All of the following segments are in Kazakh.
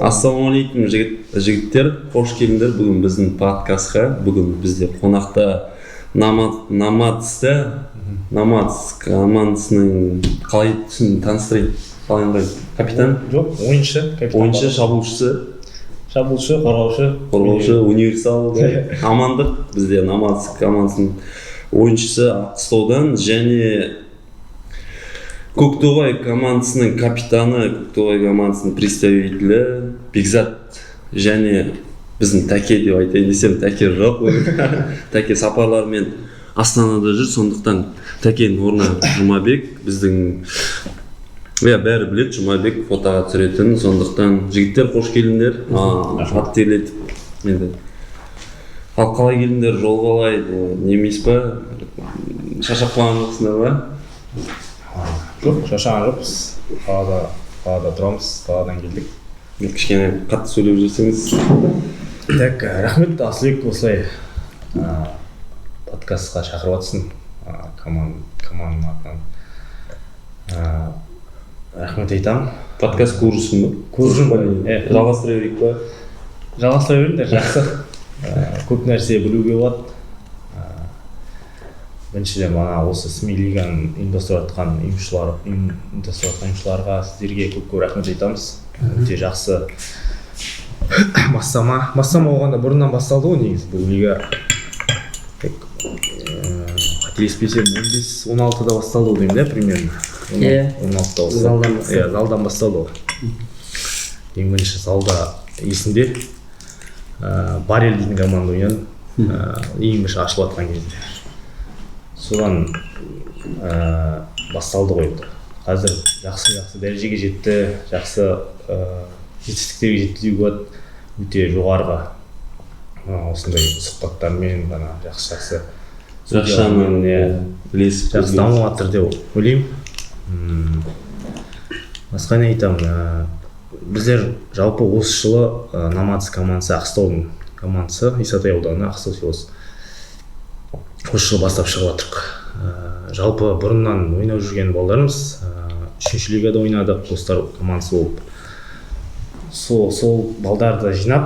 Ассалаумағалейкум жігіттер, қош келдіңдер бүгін біздің подкастқа. Бүгін бізде қонақта Намадс командасының қалай түсін таныстырайын? Қалай капитан? Жоқ, ойыншы, шабуылшы, қорғаушы, универсал, амандық. Бізде Намадс командасының ойыншысы Ақтаудан және Көктоғай командасының капитаны, Көктоғай командасының представителі Бекзат және біздің Тәке деп айтайын десем, Тәке жоқ. Тәке сапарлармен Астанада жүр, сондықтан Тәкенің орнына Жұмабек, біздің бәрі біледі, Жұмабек фотоға түсіретін, сондықтан жігіттер қош келдіңдер. Ат терлетіп, енді ал қалай келдіңдер, жол қалай, немес па, шаршап қалған жоқсыңдар ма? Жоқ, шаршаған жоқпыз. Қалада тұрамыз, қаладан келдік. Кішкене қатты сөйлеп жүрсеңіз. Так, рахмет, Асылбек осылай подкастқа шақырып жатсың. Команданың атынан. Рахмет айтамын. Подкаст курсын ба? Курсын ба? Жалғастыра берейік па? Жалғастыра беріңдер, жақсы. Көп нәрсе білуге болады. Біріншіден осы СМИ лиганы ұйымдастыратын ұйымшыларға сіздерге көп рахмет айтамыз. Өте жақсы бастама болғанда бұрыннан басталды ғой негізі бұл лига. Қателеспесем 15-16-да басталды ғой деймін да, примерно. 16-да басталды. Залдан басталды ғой. Ең бірінші залда есімде Барел дейтін команда ойнады. Ең бірінші ашылып жатқан кезде. Содан басталды ғой. Қазір жақсы дәрежеге жетті, жақсы жетістіктерге жетті деуге болады. Өте жоғарғы осындай сұхбаттармен жақсы жақсы дамып жатыр деп ойлаймын. Басқа не айтамын? Біздер жалпы осы жылы Намадс командасы, Ақтаудың командасы, Исатай ауданы, Ақтау селосы. Осы жылы бастап шығып жатырық. Жалпы бұрыннан ойнап жүрген балдарымыз, 3-ші лигада ойнадық, достар командасы болып. Сол балдарды жинап,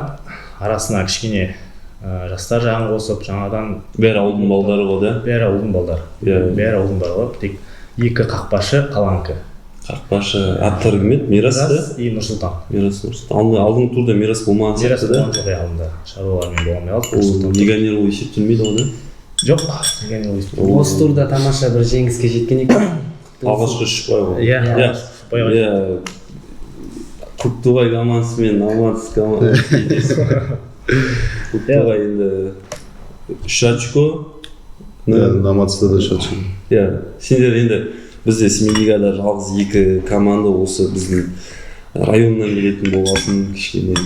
арасына кішкене жастар жағын қосып, жаңадан бәрі ауылдың балдары ғой да? Бәрі ауылдың балдары. Тек 2 қақпашы, қаланкі. Қақпашы аттары кім еді? Мирас и Нұрсұлтан. Алдың турда Мирас болмаған сияқты да? Мирас болған алдында. Шаруалармен болмай алды. Ол легионер есептелмейді ғой да? Жоқ, осы турда тамаша бір жеңіске жеткен екен. Алғашқы Шықпай ғой. Көктоғай командасы мен Намадс командасы. Көктоғай енді 3 очко. Намадста да 3 очко. Сендер енді бізде СМИ лигада жалғыз 2 команда осы біздің районнан келетін болғасын, кішкене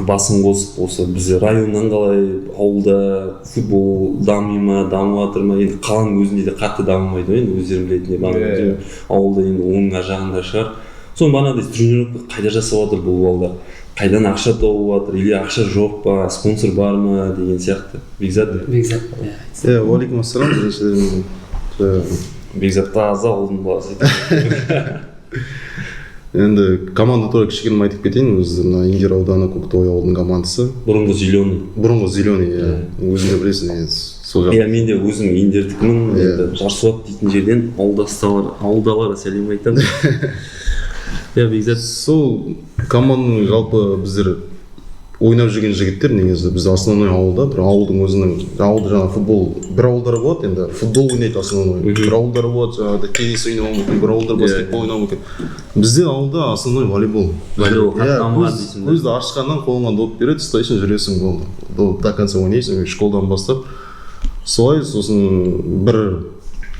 басын қосып, осы бізде районнан қалай ауылда футбол дамый ма, дамып жатыр ма, енді қаланың өзінде де қатты дамымайды ғой, енді өздерің білетіндей, ауылда енді оң жағында шығар. Соны бағанағыдай тренировка қайда жасап жатыр бұл балдар, қайдан ақша тауып жатыр, или ақша жоқ па, спонсор бар ма деген сияқты. Бекзат? Уалейкум ассалам, біріншіден Бекзат таза ауылдың баласы. Енді команда туралы кішкене айтып кетейін. Өзі Индер ауданы Көктоғай ауылдың командасы. Бұрынғы зеленый, өзіңде білесің. Мен де өзім Индердікімін, Жарсуат дейтін жерден ауылдаларға сәлем айтамын. Бекзат, сол команданың жалпы біздер ойнап жүрген жігіттер, негізі біз основной ауылда, бір ауылдың өзінің, ауылда жаңа футбол, бір ауылдар болады, енді футбол ойнайды основной, бір ауылдар болады, жаңағыда теннис ойнауы мүмкін, бір ауылдар баскетбол ойнауы мүмкін. Бізде ауылда основной волейбол. Көзді ашқаннан қолыңа доп береді, ұстайсың, жүресің болды. До конца ойнайсың, школдан бастап. Солай, сосын бір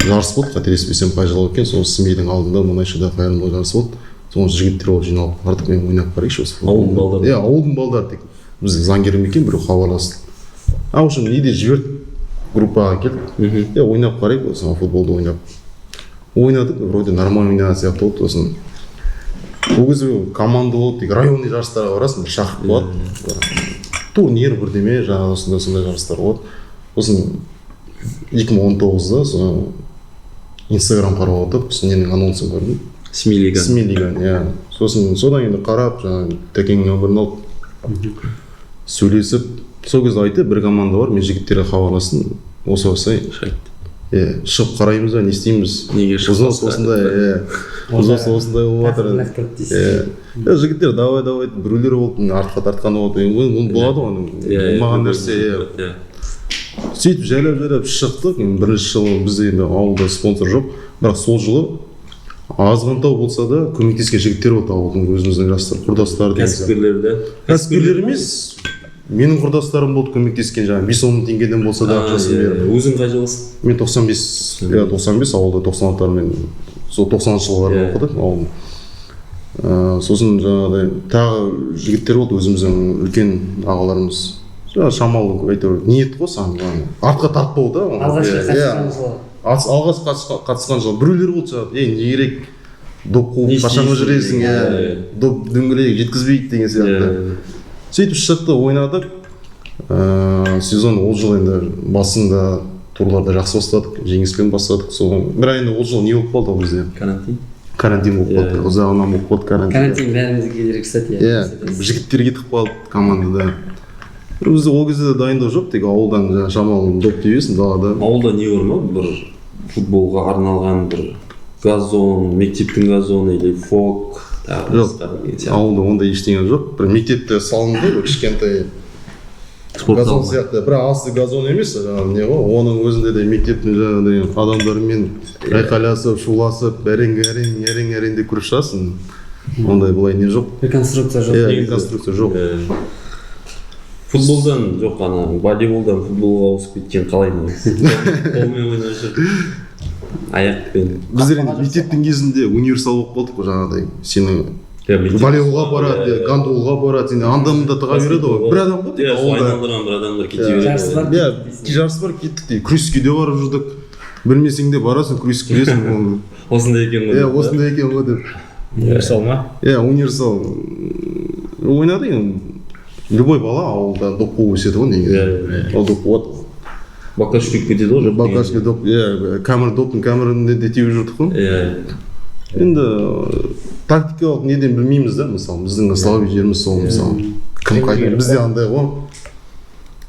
жарыс болды, қателеспесем қай жылы екен, сол СМИ-дің алдында Мұнайшыда қайырымдылық жарысы болды. Соның жігіттер болып жиналып, артық мен ойнап барайықшы осы ауылдың балдары. Ауылдың балдары тек. Біз заңгерім екен, біреу хабарласты. В общем, неде жіберді, группаға келдік. Ойнап қарайық, осыған футболды ойнап. Ойнадық, вроде нормально ойнаған сияқты болды, осын. Бұл кезде команда болып, районный жарыстарға барасың, бір шақырып болады. Турнир бірдеме, жаңағы осындай жарыстар болады. Осын 2019-да Инстаграм қарап отырып, ненің анонсын көрдім. Смилиган, иә. Сосын содан енді қарап, жаңағы тәкеңнің нөмірін алып сөйлесіп, сол кезде айтты, бір команда бар, мен жігіттерге хабарластым, осылай. Иә, шығып қараймыз ба, не істейміз? Неге шығып осындай, осындай болып жатыр. Иә, жігіттер давай біреулер болды, артқа тартқан болды. Оны болады ғой, болмаған нәрсе. Сөйтіп жайлап шықтық. Бірінші жылы бізде енді ауылда спонсор жоқ, бірақ сол жылы азғантау болса да көмектескен жігіттер болды ауылдың, өзіміздің жастар, құрдастар. Кәсіпкерлер емес, менің құрдастарым болды көмектескен, жаңағы 5-10 мың теңгеден болса да ақшасын беріп. Өзің қай жылысың? Мен 95 ауылда 90-аттармен, сол 90-шы жылғарда оқыдық ауылда. Сосын жаңағыдай тағы жігіттер болды, өзіміздің үлкен ағаларымыз. Шамалы әйтеуір ниет қой саған, артқа тартпау да. Алғаш қатысқан жылы біреулер болды жаңағы, не керек, доп қуып қашанғы жүресің, доп дөңгелек жеткізбейді деген сияқты. Сөйтіп шықты, ойнадық. Сезон ол жыл енді басында турларда жақсы бастадық, жеңіспен бастадық. Бірақ енді ол жыл не болып қалды ол бізде? Карантин болып қалды, ұзағынан болып қалды карантин. Карантин бәрімізге кедергі жасады, иә. Жігіттер кетіп қалды командада. Бізде ол кезде дайындау жоқ, тек ауылдан шамалы доп тебесің далада. Ауылда не бар ма? Бір футболға арналған бір газон, мектептің газоны или фок? Жоқ, ауылда ондай ештеңе жоқ. Бір мектепте салынды, кішкентай газон сияқты. Бірақ асты газон емес, не ғой, оның өзінде де мектептің жаңағыдай адамдармен айқайласып, шуласып, әрең деп көріп шығасың. Ондай былай не жоқ. Реконструкция жоқ. Реконструкция жоқ. Футболдан жоқ, волейболдан футболға ауысып кеткен қалай негізі? Қолмен ойнаушы, аяқпен. Біздер енді мектептің кезінде универсал болып қалдық қой жаңағыдай. Сені волейболға барады, гандболға барады, сені анда-мында тыға береді ғой. Бір адам ғой, айналдырған бір адамдар кете береді. Жарыс бар, кеттік дейді. Күреске де барып жүрдік. Білмесең де барасың, күреске білесің. Осындай екен ғой. Осындай екен ғой деп. Универсал ма? Универсал ойнады енді. Любой бала ауылда доп қуып өседі ғой негізі. Ол доп қуады. Баклашка кетеді ғой? Баклашка доп, доптың камерінде де теуіп жүрдік қой. Енді тактикалық неден білмейміз да, мысалы, біздің слабый жеріміз сол, мысалы. Кім қайтын, бізде андай ғой.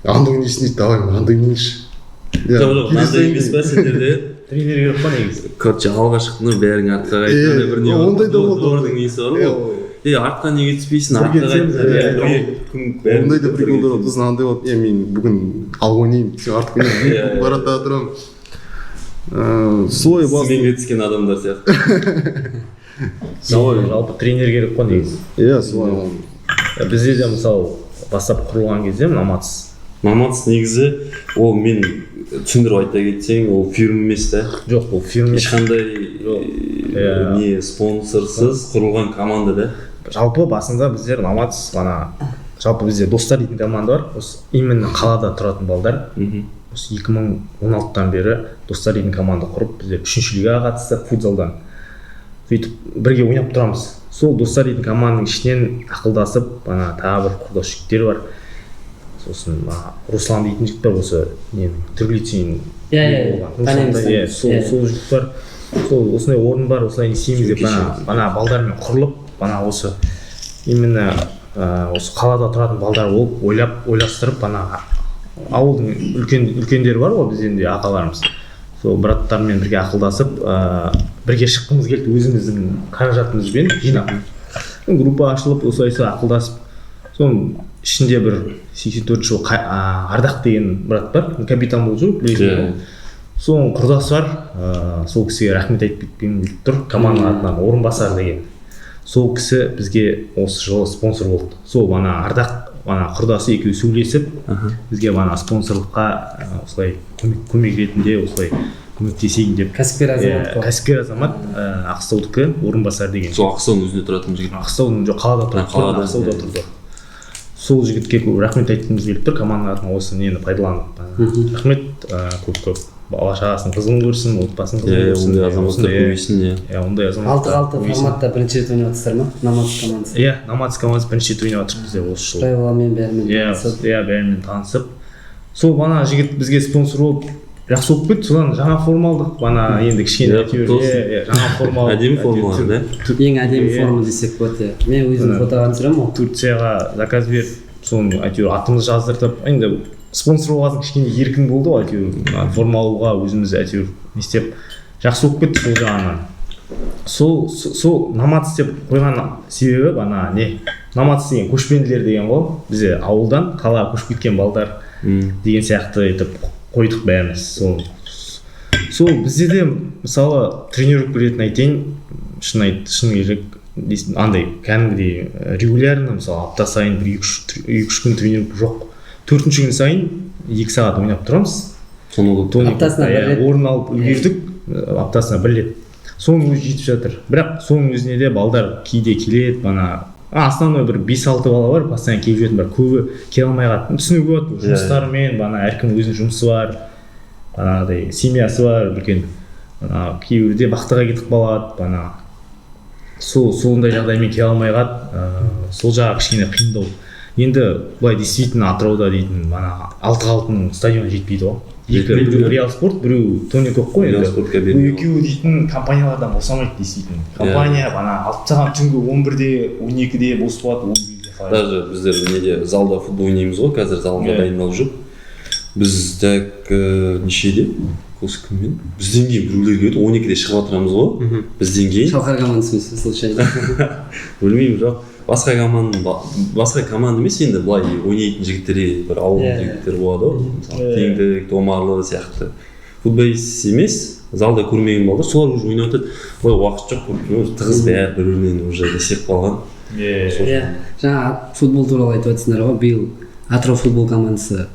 Андың несін дейді, давай, андың нейші. Жоқ, андай емес па сендерде? Тренер керек па негізі? Короче, алғашқыны бәрің артқа қайтқанда бір не ондай да болды. Олардың несі бар ғой. Артқа неге түспейсің, артқа қайтқанда. Ондай да приколдар болды, сосын андай болды, мен бүгін алға ойнайын, сен артқа ойнайын, баратта тұрам. Солай басты. Сменге түскен адамдар сияқты. Жалпы тренер керек қой негізі. Солай. Бізде де мысалы бастап құрылған кезде Намац негізі, ол мен түсіндіріп айта кетсең, ол фирма емес та. Жоқ, ол фирма. Ешқандай не спонсорсыз құрылған команда да. Жалпы басында біздер Намац, жалпы бізде достар дейтін команда бар. Осы именно қалада тұратын балдар. Осы 2016-тан бері достар дейтін команда құрып, біздер 3-ші лигаға қатыстық футзалдан. Сөйтіп бірге ойнап тұрамыз. Сол достар дейтін команданың ішінен ақылдасып, тағы бір құрдас жігіттер бар. Сосын Руслан дейтін жігіт бар, осы түрік лицейінің танимыз. Сол жігіт бар. Сол осындай орын бар, осылай не істейміз деп балдармен құрылып, осы именно осы қалада тұратын балдар болып ойластырып, ауылдың үлкендері бар ғой бізден де ағаларымыз. Сол браттармен бірге ақылдасып, бірге шыққымыз келді, өзіміздің қаражатымызбен жинап. Группа ашылып, осылайша ақылдасып, соның ішінде бір 84 жыл Ардақ деген брат бар, капитан болып жүр, білесің. Соның құрдасы бар, сол кісіге рахмет айтып кеткім келіп тұр, команданың атынан Орынбасар деген. Сол кісі бізге осы жылы спонсор болды. Сол Ардақ құрдасы екеуі сөйлесіп, бізге спонсорлыққа осылай көмек ретінде осылай көмектесейін деп. Кәсіпкер азамат, Ақсаудікі, Орынбасар деген. Сол Ақсаудың өзінде тұратын жігіт. Ақсаудың жоқ, қалада тұратын, Ақсауда тұрды. Сол жігітке рахмет айтқымыз келіп тұр, команданың атынан осы нені пайдаланып. Рахмет, көп бала шағасын қызығын көрсін, отбасын қызығын көрсін. Ондай азаматтар көбейсін. Ондай азаматтар 6-6 форматта бірінші рет ойнап жатсыздар ма? Намац командасы. Намац командасы бірінші рет ойнап жатыр бізде осы жылы. Правиламен бәрімен танысып. Бәрімен танысып. Сол жігіт бізге спонсор болып жақсы болып кетті, содан жаңа форма алдық. Ана енді кішкене әйтеуір жаңа форма. Әдемі форма, да? Ең әдемі форма десек болады. Мен өзім фотоға түсіремін ғой. Турцияға заказ беріп, соны әйтеуір атымызды жаздыртып, енді спонсор болған кішкене еркін болды ғой, әйтеуір форма алуға өзіміз әйтеуір не істеп жақсы болып кетті сол жағынан. Сол намаз деп қойған себебі ана не? Намаз деген көшпенділер деген ғой. Бізде ауылдан қалаға көшіп кеткен балдар деген сияқты етіп қойдық бәріміз. Сол бізде де мысалы тренировка ретінде айтайын, шын керек андай кәдімгідей регулярно мысалы апта сайын бір 2-3 күн тренировка жоқ. 4-ші күн сайын 2 сағат ойнап тұрамыз. Аптасына бір рет орын алып үлгердік, аптасына бір рет. Соның өзі жетіп жатыр. Бірақ соның өзіне де балдар кейде келеді, основной бір 5-6 бала бар, постоянно келіп жүретін, бірақ көбі келе алмай қалады. Түсінуге болады, жұмыстарымен, әркім өзінің жұмысы бар, семьясы бар, үлкен. Кейбірде бақтыға кетіп қалады, сондай жағдаймен келе алмай қалады. Сол жағы кішкене қиындау. Енді былай действительно Атырауда дейтін 6-6-ның стадионы жетпейді ғой. Біреу Реал Спорт, біреу Тони Кок қой. Екеуі дейтін компаниялардан босамайды действительно. Компания алып тастаған түнгі 11-де, 12-де бос болады. Даже біздер неде залда футбол ойнаймыз ғой, қазір залға дайындалып жүр. Біз так нешеде? Осы күнмен? Бізден кейін біреулер келеді, 12-де шығып отырамыз ғой. Бізден кейін. Шалқар командасы случайно. Білмеймін, жоқ. Басқа команда емес, енді былай ойнайтын жігіттер бір ауыл жігіттер болады ғой. Мысалы Теңдік, Томарлы сияқты. Футболист емес, залда көрмеген балдар, солар уже ойнап жатады. Былай уақыт жоқ, тығыз бәрі бір-бірінен уже десек қалған. Жаңа футбол туралы айтып жатсыңдар ғой, биыл Атырау футбол командасы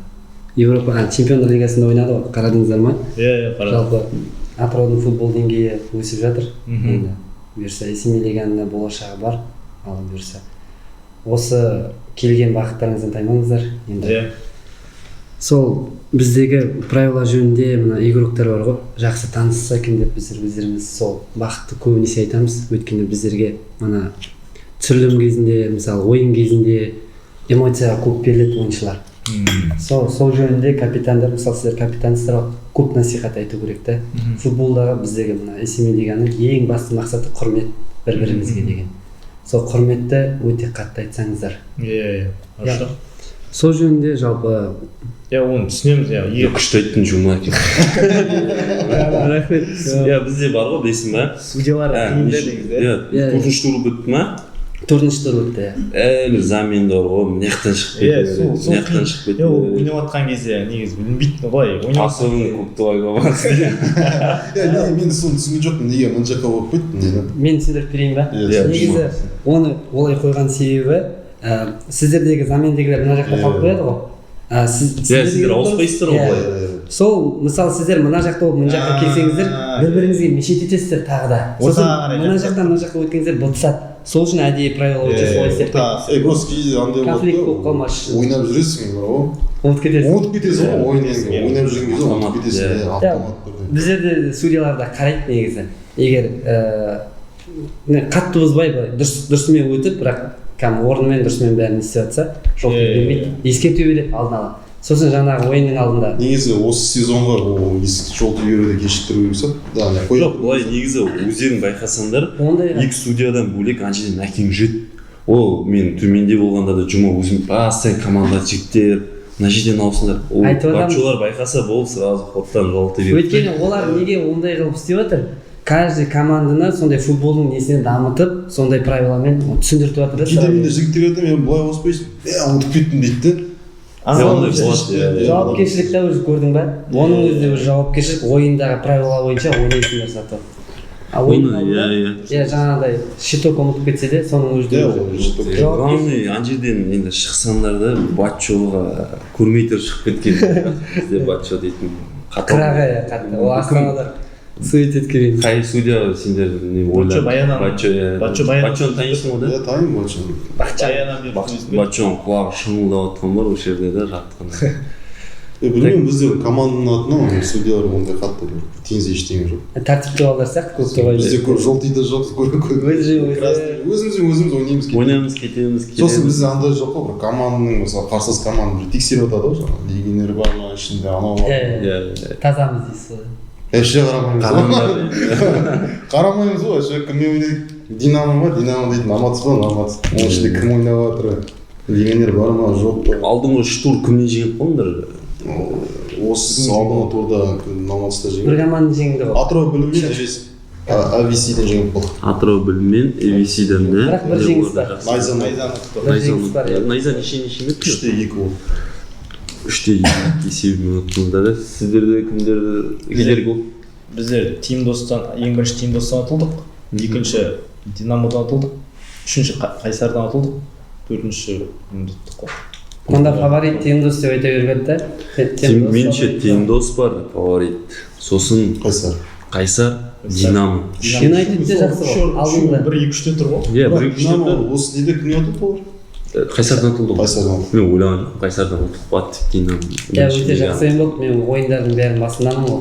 Европа чемпиондар лигасында ойнады ғой, қарадыңыздар ма? Жалпы Атыраудың футбол деңгейі өсіп жатыр. Енді бұйырса есіме лиганың болашағы бар. Бұйырса осы келген бақыттарыңыздан таймаңыздар енді. Сол біздегі правила жөнінде мына игроктар бар ғой, жақсы танысса екен деп өздеріміз сол бақытты көбінесе айтамыз. Өйткені біздерге мына түсірілім кезінде, мысалы ойын кезінде эмоцияға көп беріледі ойыншылар. Сол жөнінде капитандар, мысалы сіздер капитансыздар, көп насихат айту керек та. Футболдағы біздегі мына есіме лиганың ең басты мақсаты құрмет бір-бірімізге деген. Сол құрметті өте қатты айтсаңыздар. Сол жөнінде жалпы оны түсінеміз. Күшті айттың жұма екен. рахмет. Бізде бар ғой, білесің ба? Судьялар қиынды деңіз. 4-ші тур бітті ма? 4-ші тур өтті. Әлі замен бар ғой, мынаяқтан шығып кетті. Ойнап жатқан кезде негізі білінбейді ғой. Особенно Көктөбе командасы. Мен соны түсінген жоқпын, неге мына жаққа болып кетті? Мен түсіндіріп берейін ба? Негізі оны олай қойған себебі сіздердегі замендегілер мына жақта қалып қояды ғой. Сіздер ауыспайсыздар ғой. Сол, мысалы сіздер мына жақта болып мына жаққа келсеңіздер, бір-біріңізге мешет етесіздер тағы да. Сосын мына жақтан мына жаққа өткеніңіздер бұлтысады. Сол үшін әдейі правила өте солай істеп қойды. Просто кейде андай конфликт болып қалмас үшін. Ойнап жүресің ғой. Ұмытып кетесің ғой ойнап жүрген кезде ұмытып кетесің. Біздерде судьялар қарайды негізі. Егер қатты бұзбай дұрысымен өтіп, бірақ орнымен дұрысымен бәрін істеп жатса, жол бермейді. Ескерту береді алдын ала. Сосын жаңағы ойынның алдында. Негізі осы сезонға жол беруді кешіктіру керек. Жоқ, былай негізі өздерің байқасаңдар, екі судьядан бөлек аншеден әкең жүреді. Ол мен төменде болғанда да жұма өзім постоянно команда жігіттер, мына жерден ауысыңдар. Бапшылар байқаса болды, сразу хоттан жолты береді. Өйткені олар неге ондай қылып істеп жатыр? Каждый команданы сондай футболдың несіне дамытып, сондай правиламен түсіндіртіп жатыр да. Кейде менде жігіттер айтады, мен былай ауыспайсың, ұмытып кеттім дейді. Жауапкершілік те өзі көрдің ба? Оның өзінде уже жауапкершілік ойындағы правила бойынша ойнайсыңдар сатып. Жаңағыдай щиток ұмытып кетсе де, соның өзінде главный ана жерден енді шықсаңдар да Батчоға көрмейтер шығып кеткен. Бізде Батчо дейтін қырағы қатты. Ол Астанада сует еткен. Қай судья сендер не ойлап? Батчоны танисың ғой да? Танимын Батчоны. Батчоның құлағы шыңылдап отқан бар осы жерде да жаттықанда. Білмеймін, бізде команданың атынан судьялар ондай қатты теңіз ештеңе жоқ. Тәртіпті балдар сияқты Көктөбе. Бізде көп жолтиды жоқ, өзіміз ойнаймыз ойнаймыз кетеміз сосын бізде андай жоқ қой бір команданың мысалы қарсылас команда бір тексеріп жатады ғой жаңағы легионер бар ма ішінде анау бар иә тазамыз дейсіз ғой вообще қарамаймыз қарамаймыз ғой вообще кіммен ойнайды динамо ма динамо дейтін намаз ба намаз оның ішінде кім ойнап жатыр легионер бар ма жоқ па алдыңғы үш тур кімнен жеңіп қалдыңдар осы алдыңғы турда намазда бір жеңіп команданы жеңді ғой атырау біліммен ависиден жеңіп қалдық атырау біліммен эвисиден да бірақ бір жеңіс бар найзан бір жеңіс бар иә найза неше өтті 3-2 болды 3-2 есебімен ұттыңыздар да сіздерде кімдерді гол біздер тим достан ең бірінші тим достан ұтылдық екінші динамодан ұтылдық үшінші қайсардан ұтылдық төртінші ұттық қой онда фаворит теңдос деп айта беріп еді да меніңше теңдос бар фаворит сосын қайсар динамо юнайтед те жақсы ғой алдында 1-2-3-те тұр ғой иә бір екі динамо осы неде кімнен ұтылды олар қайсардан ұтылды ғой қайсардан мен ойлаған жоқпын қайсардан ұтылып қалады деп динамо иә өте жақсы ойын болды мен ойындардың бәрін басындамын ғой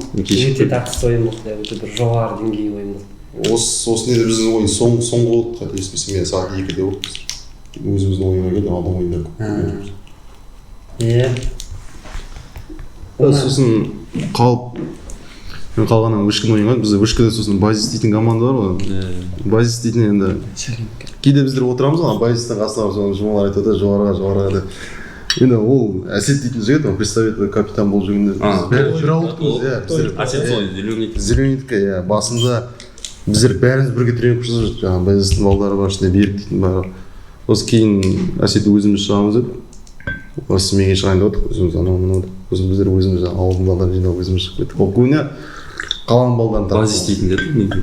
өте тартысты ойын болды өте бір жоғары деңгей ойын болды осы неде біздің ойын соңғы болды қателеспесем иә сағат 2-де болды өзіміздің ойынға келді алдыңғы ойындар иә сосын қалғаннан вышканы ойнаған бізде вышкада сосын базис дейтін команда бар ғой базис дейтін енді кейде біздер отырамыз ғой базистің қасына соны жұмалар айтады жоғарыға деп енді ол әсет дейтін жігіт ол представитель капитан болып жүргенде бәріміз бір ауылдықпыз иә біздер әсет сол зеленитка иә басында біздер бәріміз бірге тренировка жасап жүрдік жаңағы базистің балдары бар ішінде берік дейтін бар сосын кейін әсетті өзіміз шығамыз деп осы менге шығайын деп отырдық өзіміз анау мынау деп сосын біздер өзіміз ауылдың балдарын жинап өзіміз шығып кеттік ол көбіне қалған балдан базис дейтіндер негізі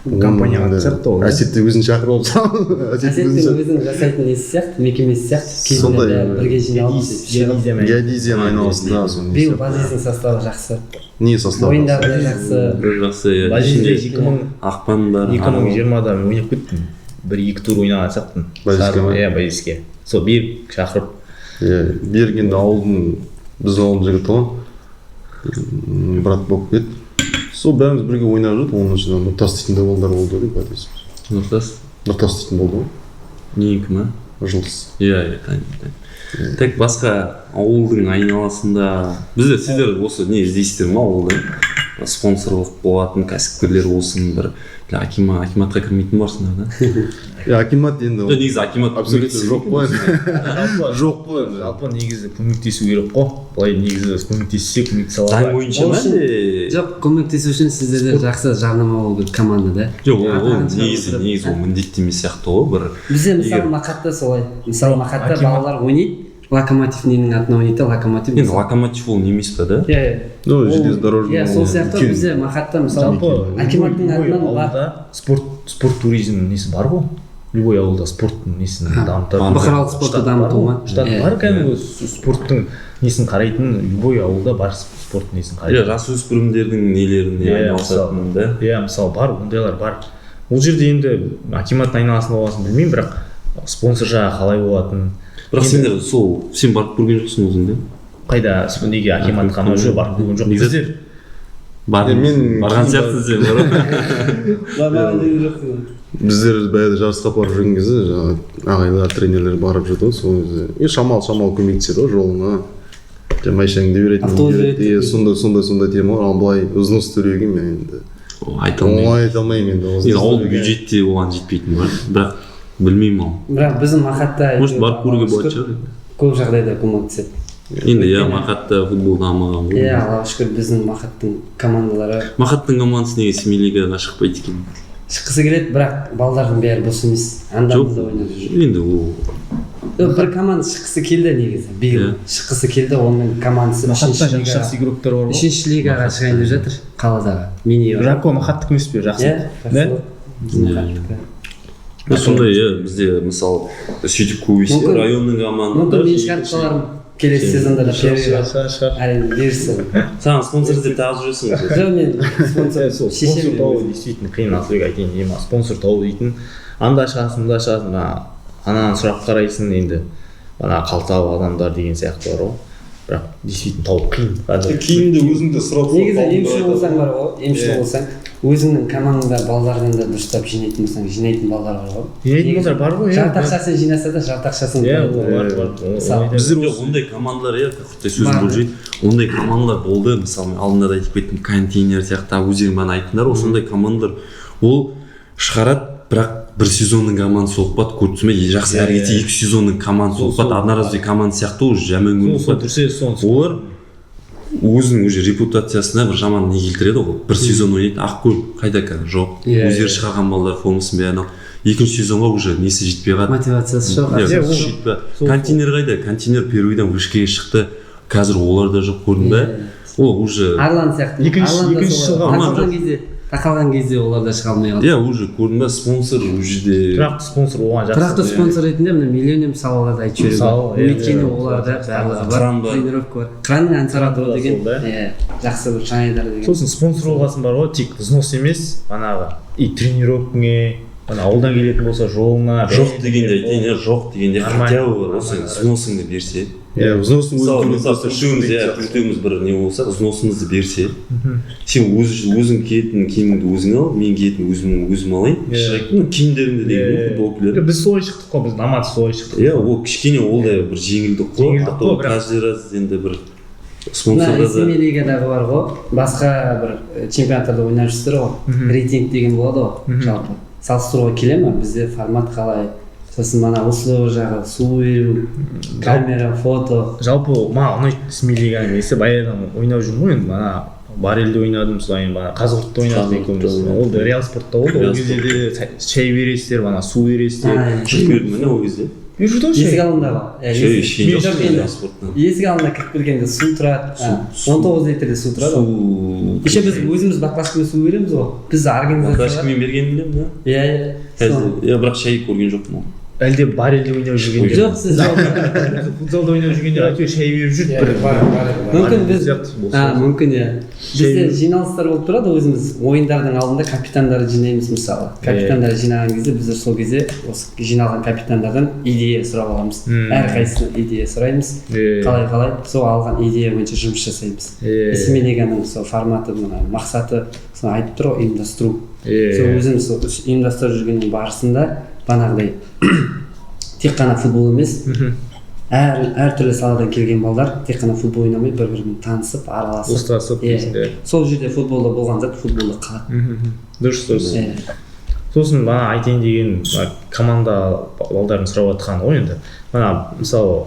компанияға сияқты ол әсетті өзін шақырып алып әсеттің өзінің жасайтын несі сияқты мекемесі сияқты кезінде бірге жиналып геодезияның айналасында биыл базистің составы жақсы не составы ойындары да жақсы иә базисте 2000 ақпан бар 2020-да мен ойнап кеттім 1-2 тур ойнаған сияқтымын базиске ма иә базиске сол берік шақырып иә берік енді ауылдың біздің ауылдың жігіті ғой брат болып кетті сол бәріміз бірге ойнап жүрдік оның ішінде нұртас дейтін де балдар болды деп қателеспесем нұртас дейтін болды ғой ненікі ма жұлдыз иә так басқа ауылдың айналасында сіздер осы не іздейсіздер ма ауылда спонсорлық болатын кәсіпкерлер болсын бір акиматқа кірмейтін барсыңдар да акимат енді негізі акимат абсолютно жоқ қой жоқ қой жалпы негізі көмектесу керек қой былай негізі көмектессе көмектесе алады заң бойынша ма жоқ көмектесу үшін сіздерде жақсы жарнама болу керек команда да жоқ ол негізі ол міндетті емес сияқты ғой бір бізде мысалы мақатта солай мысалы мақатта балалар ойнайды локомотив ненің атына ойнайды локомотив енді локомотив ол не емес па да иә ну железнодорожный иә сол сияқты бізде мақатта мысалы акиматтың атынан ауылда спорт туризм несі бар ғой любой ауылда спорттың несін дамытады бұқаралық спортты дамыту ма штат бар кәдімгі спорттың несін қарайтын любой ауылда бар спорт несін қарайтын жасөспірімдердің нелеріне айналысатын да иә мысалы бар ондайлар бар ол жерде енді акиматтың айналасында болғасын білмеймін бірақ спонсор жағы қалай болатынын бірақ сендер сен барып көрген жоқсың өзің да қайда неге акиматқа анау жоқ барып көрген жоқ біздер барған сияқтысыз біздер баяғыда жарысқа барып жүрген кезде жаңағы ағайлар тренерлер барып жүрді ғой сол кезде шамалы көмектеседі ғой жолына майшаңды беретін сондай тема ғой ал былай взнос төлеуге мен енді айта алмаймын енді ауыл бюджетте оған жетпейтін бар бірақ білмеймін ол бірақ біздің мақатта может барып көруге болатын шығар көп жағдайда көмектеседі енді иә мақатта футбол дамыған ғой иә аллаға шүкір біздің мақаттың командалары мақаттың командасы неге семейлигаға шықпайды екен шыққысы келеді бірақ балдардың бәрі бос емес андамызда ойнап жүр енді ол бір команда шыққысы келді негізі биыл шыққысы келді оның командасы жақсы игроктар бар ғой үшінші лигаға шығайын деп жатыр қаладағы мини жако мақаттікі емес пе жақсы да сондай иә бізде мысалы сөйтіп көбейсе районның команда мүмкін мен шығарып қалармын келесі сезонда да шығар әрине берсін саған спонсор іздеп тағып жүресің жоқ мен спонсор спонсор табу действительно қиын асылбек айтайын деймін спонсор табу дейтін анда шығасың мында шығасың ананы сұрап қарайсың енді ана қалталы адамдар деген сияқты бар ғой бірақ действительно табу қиын қазір. Киімді өзіңді сұрап негізі емші болсаң бар ғой, емші болсаң өзіңнің командаңда балдардан да дұрыстап жинайтын болсаң, жинайтын балдар бар ғой. жинайтын балдар бар ғой. Жарты ақшасын жинаса да жарты ақшасын біздер ондай командалар какой-то сөз болып жүреді. Ондай командалар болды. Мысалы мен алдында да айтып кеттім, контейнер сияқты өздерің бана айттыңдар ғой, сондай командалар ол шығарады, бірақ бір сезонның командасы болып қалады, көрсетмей жақсы әрі кетсе 2 сезонның командасы болып қалады, одноразовый команда сияқты уже жаман көп болып қалады. Олар өзінің уже репутациясына бір жаман не келтіреді ғой. Бір сезон ойнайды, Ақкөл қайда қазір жоқ. Өздері шығарған балалар формасын бәрін алып, екінші сезонға уже несі жетпей қалады. Мотивациясы жоқ. Контейнер қайда? Контейнер первыйдан вышкаға шықты. Қазір олар да жоқ, көрдің бе? Ол уже Арлан сияқты. Екінші жылға тақалған кезде олар да шыға алмай қалды. Уже көрдің бе, спонсор уже де тұрақты спонсор болған жақсы. Тұрақты спонсор ретінде мына миллионер салаларды айтып жібереді. Өйткені оларда барлығы бар, тренировка бар. Кранның ансаратор деген жақсы бір шайдар деген. Сосын спонсор болғасын бар ғой, тек взнос емес, манағы и тренировкаңе, ана ауылдан келетін болса жолына. Жоқ дегенде айтайын, жоқ дегенде хотя бы осы взносыңды берсе. Взносын үшеуміз бір не болса, взносымызды берсе, сен өзің киетін киіміңді өзің ал, мен киетін өзім алайын, киімдеріңді деген футболкілер. Біз солай шықтық қой, біз намат солай шықтық. Ол кішкене ол да бір жеңілдік қой, каждый раз енді бір спонсорда да. Семей лигадағы бар ғой, басқа бір чемпионаттарда ойнап жүрсіздер ғой, рейтинг деген болады ғой, жалпы. Салыстыруға келе ма? Бізде формат қалай? Сосын мана условия жағы, су беру, камера, фото. Жалпы маған ұнайды Семей лиганың несі, баяғыдан ойнап жүрмін ғой енді, мана Барельде ойнадым, содан кейін Қазығұртта ойнадым екеуміз. Ол да Реал спортта болды, ол кезде де шай бересіздер, су бересіздер. Көрдім міне ол кезде. Есік алдында есік алдында кіріп келгенде су тұрады, 19 литрде су тұрады. Еще біз өзіміз баклажкамен су береміз ғой, біз организация. Баклажкамен берген білем, бірақ шай көрген жоқпын. Әлде Барельде ойнап жүргенде. Жоқ, сіз футзалда ойнап жүргенде әйтеуір шай беріп жүрді. Мүмкін біз, мүмкін бізде жиналыстар болып тұрады, өзіміз ойындардың алдында капитандарды жинаймыз мысалы. Капитандарды жинаған кезде біздер сол кезде осы жиналған капитандардан идея сұрап аламыз. Әрқайсысынан идея сұраймыз. Қалай, сол алған идея бойынша жұмыс жасаймыз. Семей лиганың сол форматы, мақсаты айтып тұр ғой, ұйымдастыру. Сол өзіміз ұйымдастырып жүргеннің барысында банағыдай тек қана футбол емес, әртүрлі саладан келген балдар тек қана футбол ойнамай бір-бірімен танысып, араласып, достасып, сол жерде футболда болған зат футболда қалады. Дұрыс. Сосын бана айтайын деген команда балдарын сұрап жатқан ғой енді. Бана мысалы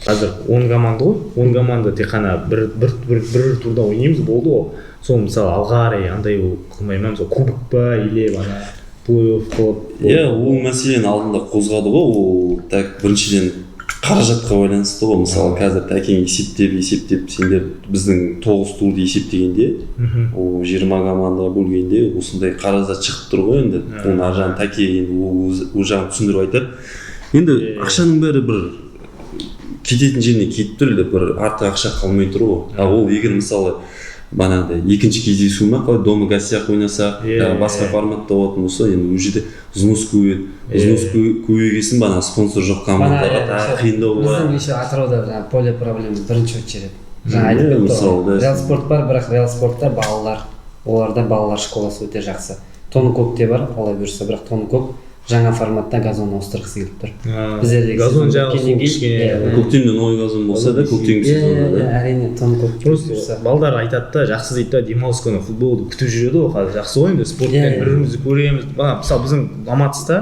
қазір 10 команда ғой, 10 команда тек қана бір турда ойнаймыз болды ғой. Сол мысалы алға қарай андай қылмай ма, мысалы кубок па или бана плей-офф қылып. Ол мәселені алдында қозғады ғой, ол так біріншіден қаражатқа байланысты ғой. Мысалы қазір тәкең есептеп сендер біздің 9 турды есептегенде, ол 20 командаға бөлгенде осындай қаражат шығып тұр ғой енді. Оның ар жағын тәке енді ол жағын түсіндіріп айтады. Енді ақшаның бәрі бір кететін жеріне кетіп тұр, бір артық ақша қалмай тұр ғой. Ол егер мысалы банағыдай екінші кездесу ма, қалай дома гостях ойнасақ, басқа форматта болатын болса, енді ол жерде взнос көбейеді. Взнос көбейгесін бана спонсор жоқ командаларға тағы қиындау бар. Біздің еще Атырауда поле проблема бірінші очередь. Жаңа айтып кетті. Реал спорт бар, бірақ Реал спортта балалар, оларда балалар школасы өте жақсы. Тоныкөкте бар, қалай бұйырса, бірақ Тоныкөк жаңа форматта газон ауыстырғысы келіп тұр. Біздерде газон жағы кішкене көктемде новый газон болса да, көктемгі сезонда да. Әрине Тоныкөк. Просто балдар айтады да, жақсы дейді да, демалыс күні футболды күтіп жүреді ғой, қазір жақсы ғой енді спортпен бір-бірімізді көреміз. Мысалы біздің Алматыста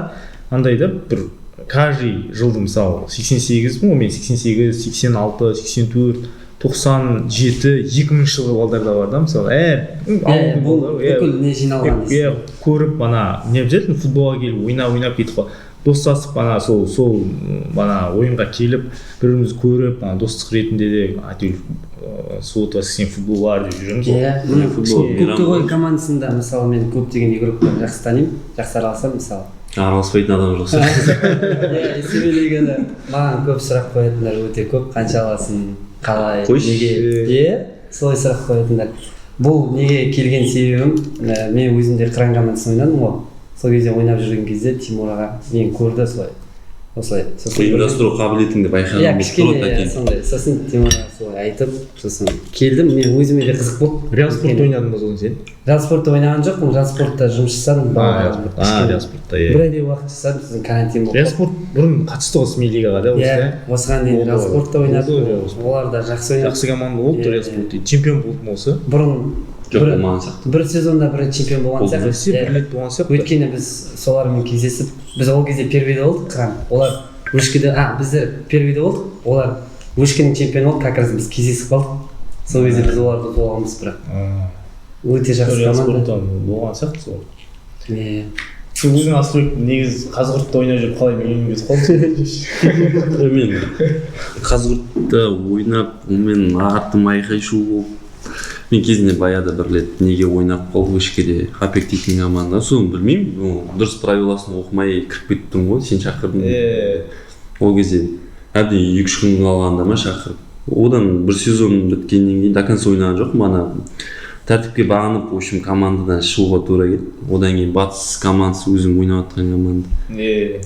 андай да бір каждый жылды мысалы 88 мың, мен 88, 86, 84, 97, 2000 жылғы балдар да бар да, мысалы. Бүкіл не жиналған дейсің. Көріп, не обязательно футболға келіп, ойнап кетіп қой. Достасып, сол ойынға келіп, бір-бірімізді көріп, достық ретінде де әйтеуір суыт воскресенье футбол бар деп жүреміз. Көктөбе командасында мысалы мен көптеген игроктерді жақсы танимын, жақсы араласамын мысалы. Араласпайтын адам жоқ сияқты. Семей лигада маған көп сұрақ қоятындар өте көп, қанша аласың, қалай, неге, солай сұрақ қоятындар. Бұл неге келген себебім, мен өзімде Қыран командасында ойнадым ғой. Сол кезде ойнап жүрген кезде Тимур аға мен көрді солай. осылай сосын ұйымдастыру қабілетіңді байқаған болып тұр ғой кішкене тәкен. сондай сосын темаға солай айтып сосын келдім мен өзіме де қызық болды. Реал спорт ойнадың ба соны сен? Реал спортта ойнаған жоқпын, Реал спортта жұмыс жасадым. Реал спортта бір айдай уақыт жасадым, сосын карантин болды. Реал спорт бұрын қатысты ғой Семей лигаға да иә осыған дейін Реал спортта ойнадым, олар да жақсы ойнады. жақсы команда болды Реал спорт. Чемпион болды ма осы? бұрын Жоқ болмаған сияқты. бір сезонда бір чемпион болған сияқты. Бір рет болған сияқты. Өйткені біз солармен кездесіп, біз ол кезде первыйда болдық, олар вышкада, біздер первыйда болдық, олар вышканың чемпионы болды, как раз біз кездесіп қалдық. Сол кезде біз оларды ұтып алғанбыз бірақ. Өте жақсы Реал команда. спорттан болған сияқты сол. Иә. Сен өзің Асылбек негізі Қазығұртта ойнап жүріп қалай миллионға кетіп қалдың? Мен Қазығұртта ойнап, онымен ағаттым айқай шу болып. Мен кезінде баяғыда бір рет неге ойнап қалып Вышкеде Хапек дейтін команда. Соны білмеймін, дұрыс правиласын оқымай кіріп кеттім ғой, сен шақырдың. Ол кезде әбден 2-3 күн қалғанда ма шақырып. Одан бір сезон біткеннен кейін до конца ойнаған жоқпын, ана тәртіпке бағынып, в общем, командадан шығуға тура келді. Одан кейін Батыс командасы өзім ойнап жатқан команда.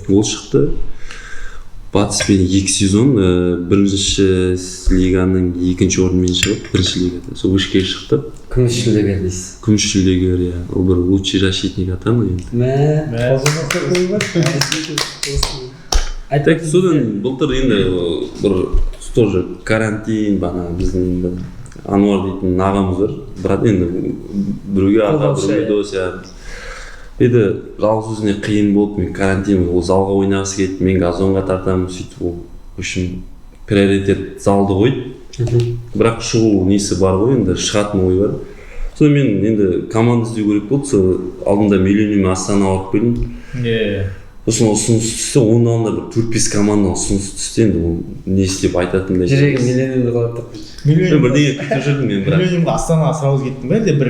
Ол шықты. Батыспен 2 сезон бірінші лиганың 2-ші орынмен шығып, бірінші лигада. Сол Вышкеге шықты. Күміс жүлдегер дейсіз. Күміс жүлдегер, иә. Ол бір лучший защитник атанды енді. Так содан былтыр енді бір тоже карантин бана біздің енді Ануар дейтін ағамыз бар. Брат енді біреуге аға, біреуге дос, еді жалғыз өзіне қиын болды, мен карантин, ол залға ойнағысы кетті, мен газонға тартамын, сөйтіп ол үшін приоритет залды қойды. Бірақ шығу несі бар ғой, енді шығатын ой бар. Содан мен енді команда іздеу керек болды, сол алдында миллионмен Астана алып келдім. Сосын ұсыныс түсті, оның алдында бір 4-5 команда ұсыныс түсті, енді ол не істеп айтатындай. Жүрегім миллионымды қалады. Мен бірдеңе күтіп жүрдім мен бірақ. Миллионға Астанаға сразу кеттің ба әлде бір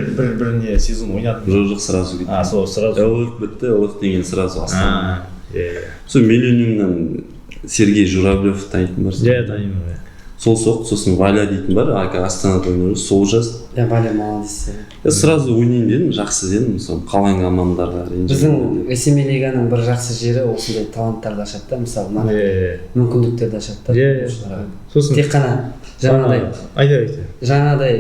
сезон ойнадың? Жоқ, сразу кеттім. Сол сразу. ЛФ бітті, ЛФ деген сразу Астана. Сол миллионымнан Сергей Журавлев танитын бар. Танимын. Сол соқты, сосын Валя дейтін бар, Астанада ойнады, сол жазды. Валя молодец. Сразу ойнайын дедім, жақсы дедім, мысалы қалған командаларға ренжімеймін. Біздің Семей лиганың бір жақсы жері осындай таланттарды ашады да, мысалы мүмкіндіктерді ашады да. Сосын тек қана жаңағыдай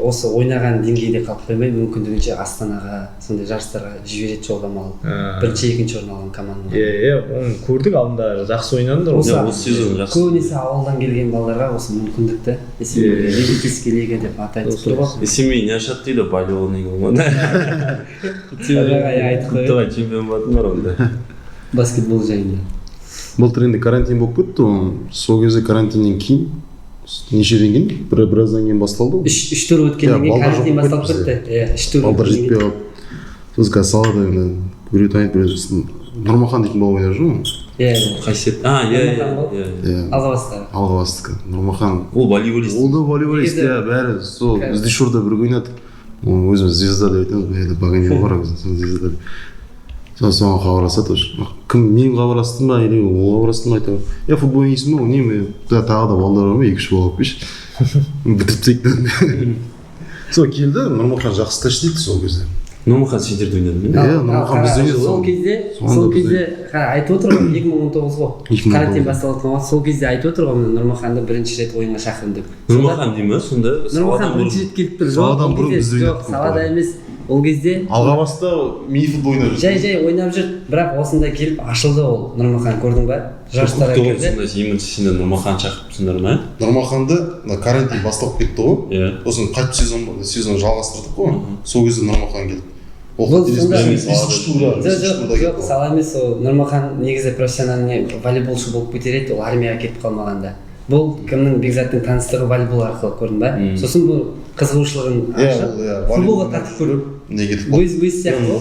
осы ойнаған деңгейде қалып қоймай, мүмкіндігінше Астанаға, сондай жарыстарға жібереді жолдамалы. Бірінші, екінші орын алған команда. Оны көрдік, алдында жақсы ойнадыңдар. Осы сезон жақсы. Көбінесе ауылдан келген балаларға осы мүмкіндікті Легитимский лига деп атайды ғой. Семей не ашады дейді, Балионың болмады. Давай чемпион болатын бар онда. Баскетбол жайында. Былтыр енді карантин болып кетті, сол кезде карантиннен кейін нешеден кейін? Біраздан кейін басталды ғой? 3 тур өткеннен кейін карантин басталып кетті. 3 тур. Балдар жетпей қалып. Сосын қазір салада енді біреу танитын біреу Нұрмахан дейтін бала ойнап жүр ғой? Қайсет? Алғабастікі. Нұрмахан. Ол волейболист. Ол да волейболист, бәрі сол іздешорда бірге ойнадық. Өзіміз звезда деп айтамыз, бағанен бар звезда деп. Соған хабарласады тоже. Кім, мен хабарластым ба, или ол хабарластым ба айтады. Футбол ойнайсың ба, ойнаймын. Тағы да балдар бар ма, 2-3 бала алып келші. Бітіртсек. Сол келді, Нұрмахан жақсы таштайды сол кезде. Нұрмахан сендерде ойнады ма? Нұрмахан бізде ойнады. Сол кезде айтып отыр ғой, 2019 ғой. Карантин басталатын уақыт, сол кезде айтып отыр ғой, Нұрмаханды бірінші рет ойынға шақырдым деп. Нұрмахан дей ма сонда? Нұрмахан бірінші рет келіп тұр. Саладан бұрын біз ойнадық. Жоқ, салада емес. Ол кезде Алғабаста мини-футбол ойнап жүр. Жай ойнап жүр, бірақ осында келіп ашылды ол. Нұрмахан көрдің ба? Жарыстарға кірді. Сонда именно сендер Нұрмахан шақырыпсыңдар ма? Нұрмаханды карантин басталып кетті ғой. Сосын қайтып сезон жалғастырдық қой. Сол кезде Нұрмахан келді. Жоқ, сала емес, ол Нұрмахан негізі профессиональный волейболшы болып кетер еді, ол армияға кетіп қалмағанда. Бұл кімнің Бекзаттың таныстығы волейбол арқылы көрдің ба? Сосын бұл қызығушылығын ашып, футболға тартып көріп, өз сияқты ғой.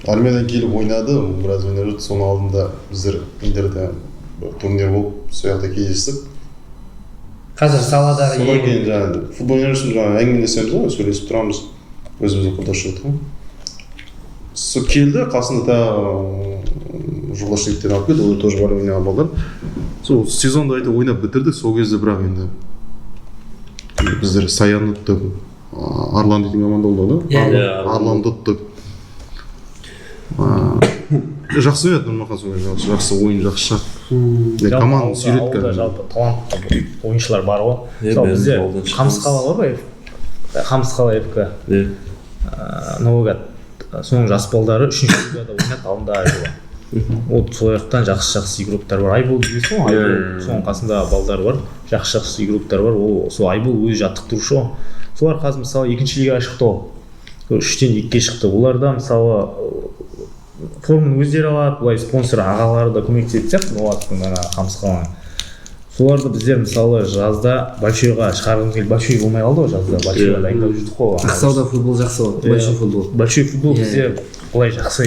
Армиядан келіп ойнады, біраз ойнап жүрді, соның алдында біздер Индерде турнир болып, сол жақта кездестік. Қазір саладағы содан кейін жаңағы футбол ойнап жүрсің, жаңағы әңгімелесеміз ғой, сөйлесіп тұрамыз, өзімізді құлдаш жүрді ғой. Сол келді, қасында жолдас жігіттер алып келді, олар тоже бар ойнаған балдар. Сол сезонды айтып ойнап бітірдік, сол кезде бірақ енді біздер Саян ұттық, Арлан дейтін команда болды ғой, Арланды ұттық. жақсы ойнады Нұрмахан Сөнген, жақсы ойын жақсы шығады. Команданы сүйретті ауылда жалпы талантты ойыншылар бар ғой. Мысалы бізде Қамысқала бар ғой, Қамысқала ФК, Новоград, соның жас балдары 3-ші лигада ойнады алдында жылы. Ол сол жақтан жақсы игроктар бар. Айбол дейсің ғой, Айбол соның қасында балдар бар, жақсы игроктар бар. Ол сол Айбол өзі жаттықтырушы ғой. Солар қазір мысалы 2-ші лигаға шықты ғой. 3-тен 2-ге шықты. Оларда мысалы форманы өздері алады, былай спонсор ағалары да көмектесетін сияқты Новоградтың Қамысқаланың. Соларды біздер мысалы жазда Большойға шығарғымыз келді. Большой болмай қалды ғой жазда. Большойға дайындап жүрдік қой. Ақтауда футбол жақсы ғой, большой футбол. Большой футбол бізде былай жақсы,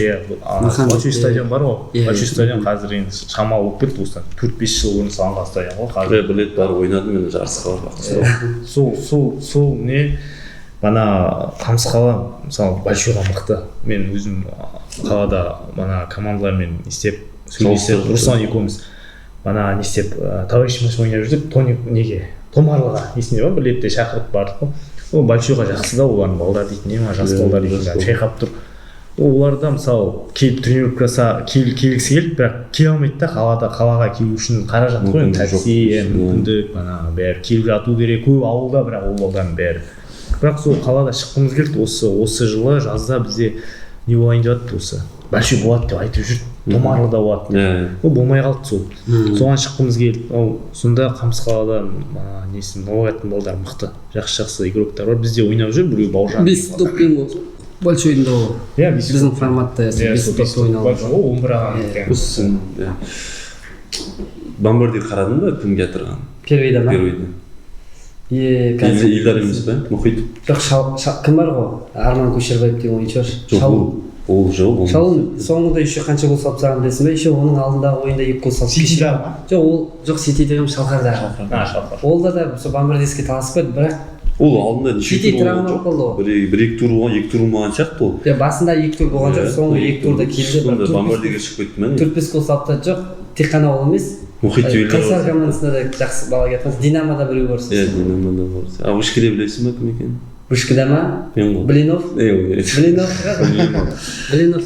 Большой стадион бар ғой. Большой стадион қазір енді шамалы болып кетті осыдан 4-5 жыл бұрын салынған стадион ғой қазір. Білет бар, ойнадым мен жарысқа барып. Сол не бана Қамысқала мысалы Большойға мықты. Мен өзім қалада бана командалармен істеп сөйлесіп, Руслан екеуміз бана не істеп товарищ матч ойнап жүрдік. Томарлыға есінде бар, бір ретте шақырып бардық қой. Ол Большойға жақсы да, олардың балдар дейтін не ма, жас балдар дейтін шайқап тұр. Оларда мысалы келіп тренировкасы келгісі келді, бірақ келе алмайды да, қалаға келу үшін қаражат қой, такси, мүмкіндік, бәрі келіп жату керек, көп ауылда, бірақ ол балдардың бәрі. Бірақ сол қалада шыққымыз келді, осы жылы жазда бізде не болайын деп жатты осы. Большой болады деп айтып жүрді. Томарлыда болады. Ол болмай қалды сол. Соған шыққымыз келді. Сонда Қамысқалада несін Новоградтың балдары мықты. Жақсы игроктар бар. Бізде ойнап жүр, біреу Бауыржан. Бес доппен Большойдың да ол. Біздің форматта бес допты ойналды. Ол 11 аған. Бомбардир қарадың ба кімге тұрған? Первыйда ма? Первыйда. Илдар емес па? Мұхит? Жоқ, кім бар ғой? Арман Көшербаев деген ойыншы бар. Ол жоқ. Шалун соңында еще қанша гол салып тастағанын білесің бе? Еще оның алдындағы ойында 2 гол салып. Ситида ма? Жоқ, Ситиде емес, Шалқардағы. Шалқар. Олда да сол Бомбардирский таласпайды, бірақ ол алдында неше тур травма болды ғой. Бір-екі тур болған сияқты ол. Басында 2 тур болған жоқ, соңғы 2 турда келді. Сонда Бомбардирге шығып кетті ме? 4-5 гол салып та жоқ, тек қана ол емес. Мұхит Қайсар командасында да жақсы бала кетті. Динамода біреу бар. Динамода бар. Вышкіде білесің ба кім екен? Вышкіде ма? Блинов? Блинов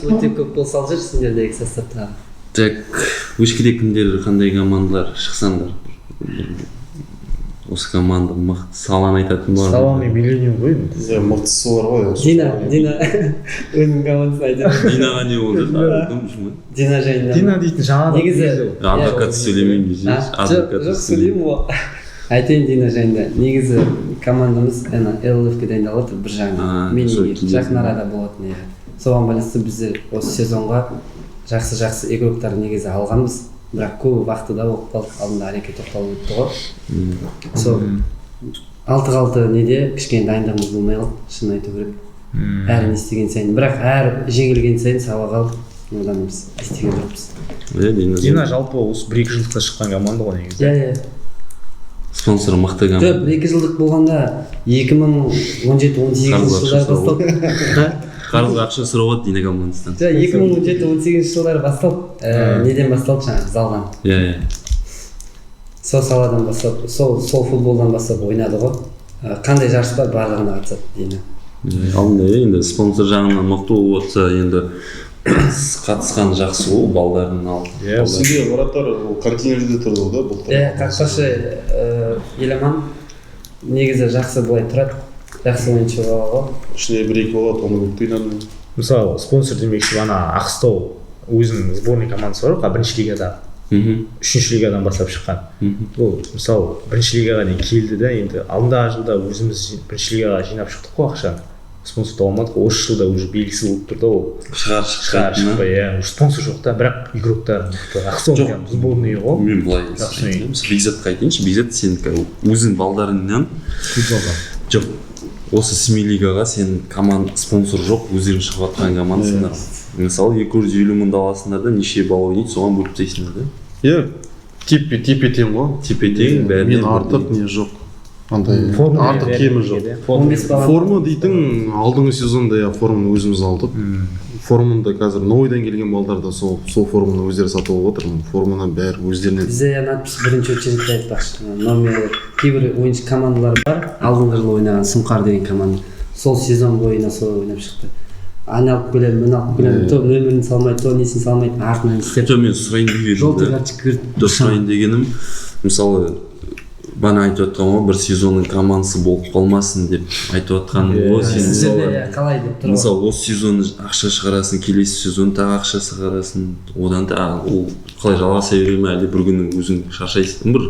өте көп гол салып жүр сендердегі составта. Так, Вышкіде кімдер, қандай командалар шықсаңдар? Осы команда мықты, Салан айтатын бар. Салан мен Миллениум ғой. Мықтысы бар ғой. Дина өзінің командасын айтады. Динаға не болды? Дина жайында. Дина дейтін жаңа негізі адвокат сөйлемеймін десе. Жоқ, сөйлеймін ғой. Айтайын Дина жайында. Негізі командамыз ЛФ-ке дайындалып отыр бір жағынан. Мен жақын арада болатын еді. Соған байланысты біздер осы сезонға жақсы игроктар негізі алғанбыз. Бірақ көп уақыты да болып қалды, алдында әрекет тоқталып өтті ғой. Сол 6-6 неде кішкене дайындығымыз болмай қалды, шын айту керек. Әр не істеген сайын, бірақ әр жеңілген сайын сабақ алдық, одан біз істеген жоқпыз. Дина жалпы осы 1-2 жылдықта шыққан команда ғой негізі. Иә. Спонсоры мықты команда. Жоқ, 1-2 жылдық болғанда 2017-18 жылдар басталды. Қарызға ақша сұрап Дина командасынан. Жоқ, 2017-18 жылдары басталып, неден басталды жаңағы залдан. Иә. Сол саладан бастап, сол футболдан бастап ойнады ғой. Қандай жарыс бар, барлығына қатысады Дина. Алдында енді спонсор жағынан мықты болып отса, енді қатысқан жақсы ол балдардың алды. Сізге вратар континерде тұрды да былтыр. Қақпашы Еламан негізі жақсы былай тұрады. Жақсы ойыншы ғой. Ішіне 1-2 болады, оны көп тыйнады. Мысалы, спонсор демекші ана Ақстау өзінің сборный командасы бар ғой, 1-ші лигада. 3-ші лигадан бастап шыққан. Ол мысалы 1-ші лигаға дейін келді да, енді алдыңдағы жылда өзіміз 1-ші лигаға жинап шықтық қой ақшаны. Спонсор таламадық, осы жылда уже белгісі болып тұр да ол. Шығар шықпай, иә. Спонсор жоқ та, бірақ игроктар мықты. Ақстау сборный ғой. Мен былай айтайын. Бекзатқа айтайыншы, Бекзат сен өзің балдарыңнан футболға. Жоқ. Осы Семилигаға сен команда спонсор жоқ, өздерің шығып жатқан командасыңдар. Мысалы 250 мың даласындарда неше бал ойнайды, соған бөліп тастайсыңдар да? Иә, тепе-тең ғой. Тепе-тең бәріне. Мен артық не жоқ. Андай артық кемі жоқ. Форма дейтін алдыңғы сезонда форманы өзіміз алдық. Формында қазір новойдан келген балдар да сол форманы өздері сатып алып отыр. Форманы бәрі өздеріне. Бізде надпись бірінші очередьте айтпақшы. Номер кейбір ойыншы командалар бар. Алдыңғы жылы ойнаған Сұңқар деген команда. Сол сезон бойына сол ойнап шықты. айналып келем, мына алып келем, то нөмірін салмайды, то несін салмайды, артынан істеп. жоқ мен сұрайын деп Жолты едім карточка беріп. да сұрайын дегенім мысалы бана айтып отқан ғой бір сезонның командасы болып қалмасын деп айтып отқаның ғой сен Сіздерде қалай деп тұр ғой. мысалы осы сезон ақша шығарасың келесі сезон тағы ақша шығарасың одан да ол қалай жалғаса бере ме әлде бір күні өзің шаршайсың бір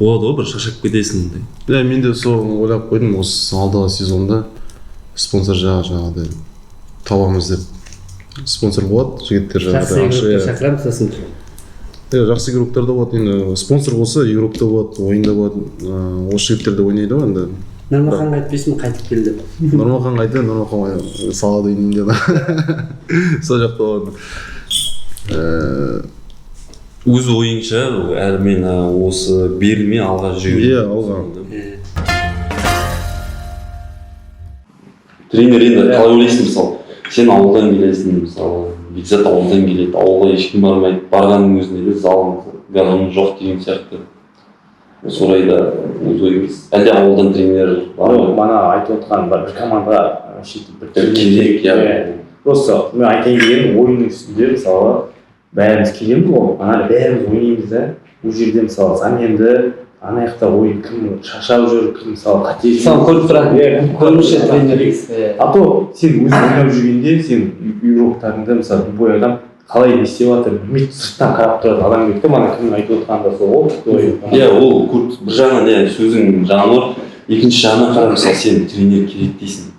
болады ғой бір шаршап кетесің андай мен де соны ойлап қойдым осы алдағы сезонда спонсор жаңағыдай табамыз деп спонсор болады жігіттер Жақсы игрокты шақырамыз сосын. жақсы игроктар да болады енді спонсор болса игрок та болады ойында болады осы жігіттер де ойнайды ғой енді Нұрмаханға айтпайсың қайтып кел деп. Нұрмахан қайда Нұрмахан салады деймін сол жақта болады өз ойыңша әрі мен осы берілмей алға жүре алға тренер енді қалай ойлайсың мысалы сен ауылдан келесің мысалы бекзат ауылдан келеді ауылға ешкім бармайды барғанның өзінде де зал газон жоқ деген сияқты осы орайда өз ойыңыз әлде ауылдан тренер бар ма мана айтып отқан бір командаға сөйтіп бір керек иә просто мен айтайын дегенім ойынның үстінде мысалы бәріміз келеміз ғой ана бәріміз ойнаймыз да ол жерде мысалы заменді ана жақта ойын кім шаршап жүр кім мысалы қате Мысалы көріп тұрады. Көрінуші тренер. а то сен өзің ойнап жүргенде сен игроктарыңды мысалы любой адам қалай не істеп жатыр білмейді сырттан қарап тұрады адам келеді мана кім айтып отқаны да сол ғой иә ол бір жағынан иә сөзің жаны бар екінші жағынан қарап мысалы сен тренер керек дейсің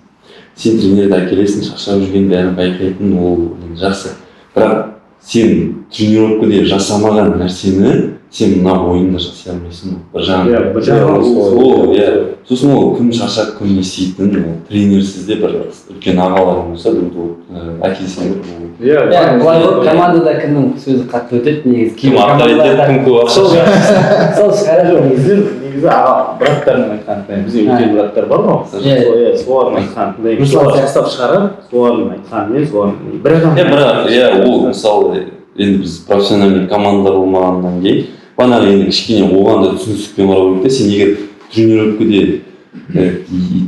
сен тренерді әкелесің шаршап жүргенін бәрін байқайтын ол жақсы бірақ сен тренировкада жасамаған нәрсені сен мына ойында жасай алмайсың ғой бір жағынан ол иә сосын ол кім шаршап кім не істейтін ол тренерсіз де бір үлкен ағаларың болса әкелсең Иә, былай ғой командада кімнің сөзі қатты өтеді негізі. Кім авторитет кім көп ақша сол шығарады негізі аға браттарының айтқаны бізде үлкен браттар бар ғой иә солардың айтқаны мысалы жасап шығарады солардың айтқанымен солардың бір адам бірақ иә ол мысалы енді біз профессиональный командалар болмағаннан кейін бағанағы енді кішкене оған да түсіністікпен қарау керек та сен егер тренировкада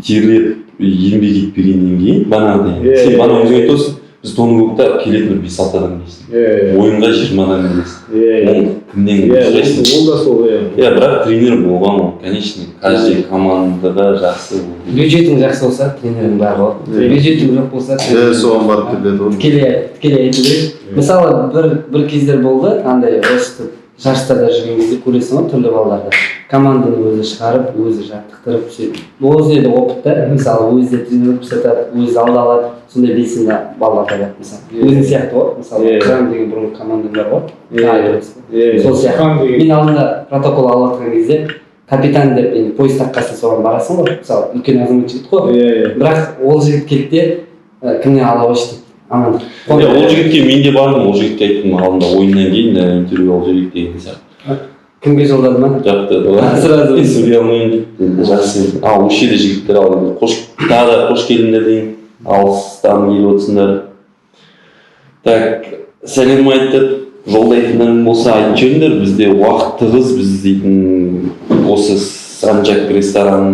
терлеп еңбек етпегеннен кейін бағанағыдай сен бағана өзің айтып отырсың біз тоныкөкте келетін бір 5-6 адам дейсің ойынға 20 адам келесің ол кімнен сұрайсың ол да сол иә бірақ тренер болған ол конечно каждый командаға жақсы бюджетің жақсы болса тренерің бар ғой бюджетің жоқ болса соған барып келеді ғой тікелей айту керек мысалы бір кездер болды андай осы жарыстарда жүрген кезде көресің ғой түрлі балаларды команданы өзі шығарып өзі жаттықтырып сөйтіп өзіне де опыт та мысалы өзі де тренировка жасатады өзі алда алады сондай белсенді балалар табады мысалы өзің сияқты ғой мысалы кран деген бұрынғы командам бар ғой сол сияқты мен алдында протокол алып жатқан кезде капитан деп енді пояс таққасын соған барасың ғой мысалы үлкен азамат жігіт қой бірақ ол жігіт келді де кімнен ала қойшы дейді амандық ол жігітке мен де бардым ол жігітке айттым алдында ойыннан кейін интервью алып жіберейік деген сияқты кімге жолдады ма жақты сразу мен сөйлей алмаймын енді жақсы осы жерде жігіттер ал енді тағы да қош келдіңдер дейін алыстан келіп отырсыңдар так сәлем айтып жолдайтындарың болса айтып жіберіңдер бізде уақыт тығыз біз дейтін осы санжак ресторан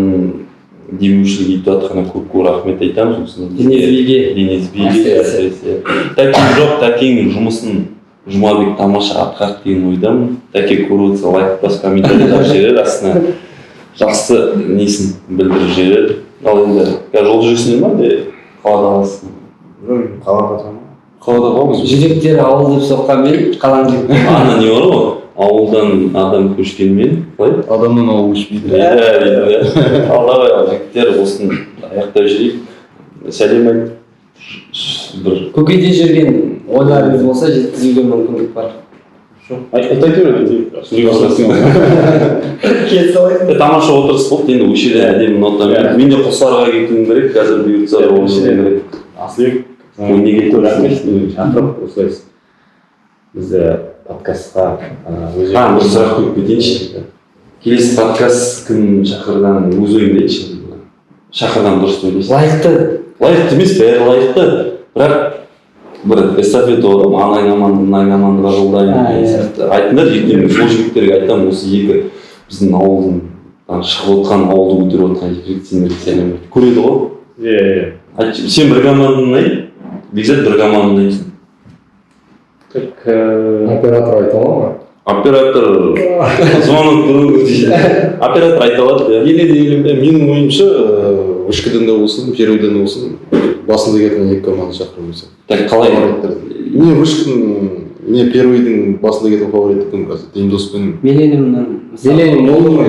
демеушілік етіп жатқанына көп рахмет айтамыз осыны денисбиге әсіресе тәкең жоқ тәкең жұмысын жұмабек тамаша атқарды деген ойдамын тәке көріп отырса лайк басып комментарий жазып жіберер астына жақсы несін білдіріп жіберер ал енді қазір жолда жүрсіңдер ма әлде қалада қаласың қалада қаламыз жүректері ауыл деп соққанмен қаланың жігіттері ана не бар ғой ауылдан адам көшкенмен қалай адамнан ауыл көшпейді иә алдағы жігіттер осыны аяқтап жүрейік сәлем айт бір көкейде жүрген ойларыңыз болса жеткізуге мүмкіндік бар айта береді тамаша отырыс болды енді осы жерде әдемі нотамен мен де құлсарыға кетуім керек қазір бұйыртса кетуім керек асылбек неге шақырып осылай бізді подкастқа бір сұрақ қойып кетейінші келесі подкаст кім шақырған өз ойыңды айтшы шақырған дұрыс деп ойлайсың лайықты емес бәрі лайықты бірақ бір эстафета болады ғой ана команда мына командаға жолдаймын деген сияқты айтыңдар ертең сол жігіттерге айтамын осы екі біздің ауылдың шығып отқан ауылды көтеріп отқан жігіт сендерге сәлем көреді ғой иә сен бір команданы айт Бекзат бір команда дейсің. Оператор айта ала ма? Оператор звонок тұру дейді. Оператор айта алады. Менің ойымша вышкадан да болсын, первыйдан да болсын, басында келген екі команда шақыру керек. Так қалай? Не вышканың, не первыйдың басында кеткен фаворит кім қазір? Демдос пен Зеленин болды ма?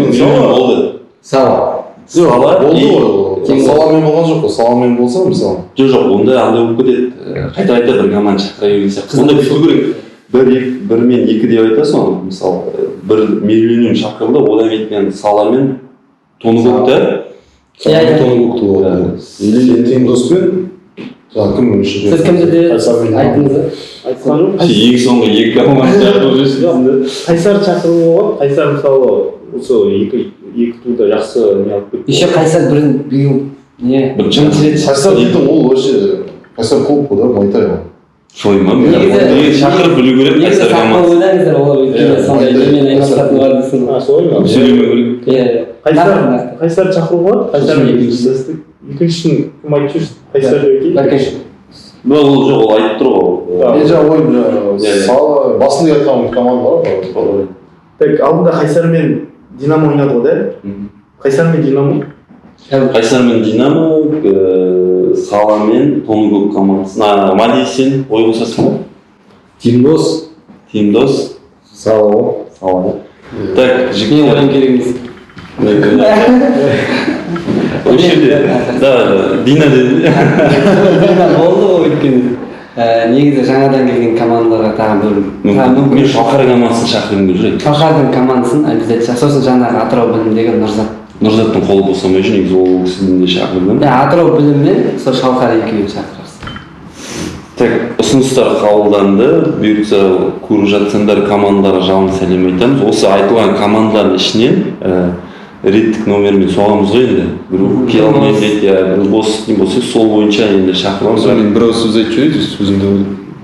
Болды. Сала. Сала болды ғой. Саламен болған жоқ қой. Саламен болса мысалы. Жоқ, онда андай болып кетеді. Қайта бір команда шақыра берген сияқты. Онда бүйту керек. Бір мен екі деп айтасың ғой. Мысалы, бір Мерлиннің шақырылды, одан кеткен Саламен Тоныкөкті. Тоныкөкті болды. Или Демдос пен жаңағы кім үшінші? Сіз кімді де айтыңыз? айтқан жоқ. Ең соңғы екі команда шақырып жүрсің. Қайсар шақыру болады. Қайсар мысалы осы екі туда жақсы не алып кетті. Еще Қайсар биыл не? Бірінші рет Қайсар дейтін ол вообще Қайсар клуб қой да, Майтай ғой. Солай ма? Шақырып білу керек Қайсар командасы. Ойлаңыздар, олар өйткені сондай немен айналысатын бар десін. Солай ма? Сөйлеме керек. Қайсар шақыру болады. Қайсар екіншісін кім айтып жүрсің? Қайсар деп Бәкеш. Ол жоқ, ол айтып тұр ғой. Мен жаңа ойым Сала басында айтқан команда бар ғой. Так, алдында Қайсар мен Динамо ойнады ғой да? Қайсар мен Динамо? Қайсар мен Динамо, Сала мен Тоныкөк командасы. Мадисин ой қосасың ба? Тимдос. Сала. Так, Мен ойын керек емес. Осы жерде, да, Дина деді. Болды ғой өйткені. Негізі жаңадан келген командаларға тағы бір Мен Шалқар командасын шақырғым келіп жүр. Шалқардың командасын обязательно. Сосын жаңағы Атырау білімдегі Нұрзат. Нұрзаттың қолы босамай жүр, негізі ол кісінің де шақырдым. Атырау білім мен сол Шалқар екеуін шақырасыз. Так, ұсыныстар қабылданды. Бұйыртса көріп жатсаңдар командаларға жалын сәлем айтамыз. Осы айтылған командалардың ішінен реттік номермен соғамыз ғой енді. Бір келе алмай кетті, бір бос болса сол бойынша енді шақырамыз. Мен бір ауыз сөз айтып жіберейін, сөзімді.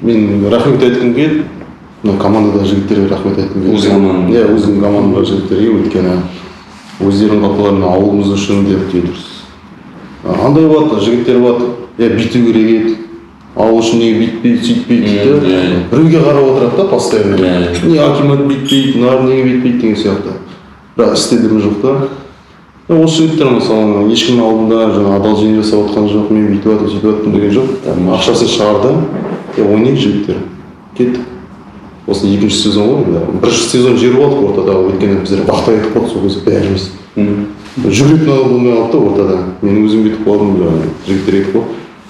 Мен рахмет айтқым келді. Мына командада жігіттерге рахмет айтқым келді. Өз команда. Иә, өзім командада жігіттерге, өйткені өздерінің қалталарына ауылымыз үшін деп дұрыс. Андай болады, жігіттер болады. Бүйту керек еді. Ауыл үшін неге бүйтпейді, сөйтпейді дейді. Біреуге қарап отырады да постоянно. Не акимат бүйтпейді, мына неге бүйтпейді деген сияқты. Бірақ істедім жоқ та. Осы жігіттер мысалы ешкімнің алдында жаңа одолжение жасап отқан жоқ, мен бүйтіп жатырмын, сөйтіп жатырмын деген жоқ. Ақшасын шығарды, ойнайды жігіттер. Кеттік. Осы екінші сезон ғой. Бірінші сезон жер болдық ортада, өйткені біздер бақтай айтып қалдық сол кезде бәріміз. Жүгіретін адам болмай қалды да ортада. Мен өзім бүйтіп қалдым, жігіттер айтып қалды.